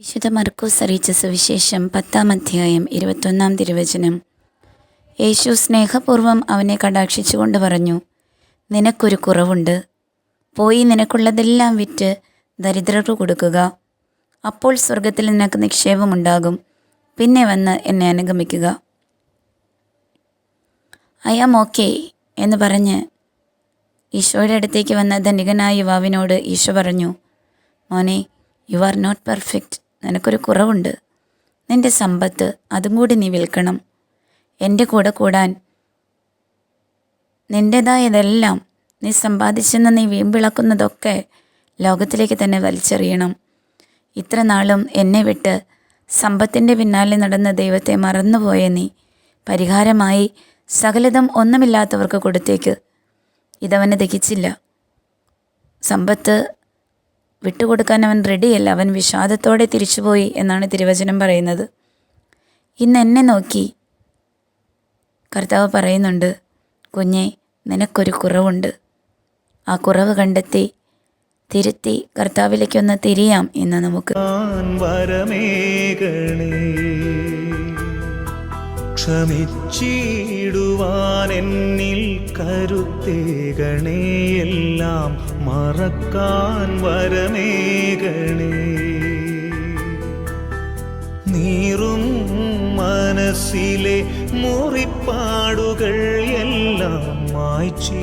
വിശുദ്ധ മർക്കോസ് അറിയിച്ച സുവിശേഷം 10-ാം അധ്യായം 21-ാം തിരുവചനം. യേശു സ്നേഹപൂർവ്വം അവനെ കടാക്ഷിച്ചുകൊണ്ട് പറഞ്ഞു, നിനക്കൊരു കുറവുണ്ട്. പോയി നിനക്കുള്ളതെല്ലാം വിറ്റ് ദരിദ്രർക്ക് കൊടുക്കുക. അപ്പോൾ സ്വർഗത്തിൽ നിനക്ക് നിക്ഷേപമുണ്ടാകും. പിന്നെ വന്ന് എന്നെ അനുഗമിക്കുക. ഐ ആം ഓക്കെ എന്ന് പറഞ്ഞ് ഈശോയുടെ അടുത്തേക്ക് വന്ന ധനികനായ യുവാവിനോട് ഈശോ പറഞ്ഞു, മോനെ, യു ആർ നോട്ട് പെർഫെക്റ്റ്. നിനക്കൊരു കുറവുണ്ട്. നിൻ്റെ സമ്പത്ത് അതും കൂടി നീ വിൽക്കണം. എൻ്റെ കൂടെ കൂടാൻ നിൻ്റേതായതെല്ലാം നീ സമ്പാദിച്ചെന്ന് നീ വീമ്പിളക്കുന്നതൊക്കെ ലോകത്തിലേക്ക് തന്നെ വലിച്ചെറിയണം. ഇത്ര നാളും എന്നെ വിട്ട് സമ്പത്തിൻ്റെ പിന്നാലെ നടന്ന ദൈവത്തെ മറന്നുപോയ നീ പരിഹാരമായി സകലതും ഒന്നുമില്ലാത്തവർക്ക് കൊടുത്തേക്ക്. ഇതവന് ദഹിച്ചില്ല. സമ്പത്ത് വിട്ടുകൊടുക്കാൻ അവൻ റെഡിയല്ല. അവൻ വിഷാദത്തോടെ തിരിച്ചുപോയി എന്നാണ് തിരുവചനം പറയുന്നത്. ഇന്ന് എന്നെ നോക്കി കർത്താവ് പറയുന്നുണ്ട്, കുഞ്ഞെ, നിനക്കൊരു കുറവുണ്ട്. ആ കുറവ് കണ്ടെത്തി തിരുത്തി കർത്താവിലേക്കൊന്ന് തിരിയാം ഇന്ന് നമുക്ക്. ക്ഷമിച്ചിടുവാൻ എന്നിൽ കരുത്തേകണേ, എല്ലാം മറക്കാൻ വരമേകണേ. നീറും മനസ്സിലെ മുറിപ്പാടുകൾ എല്ലാം മായ്ച്ചി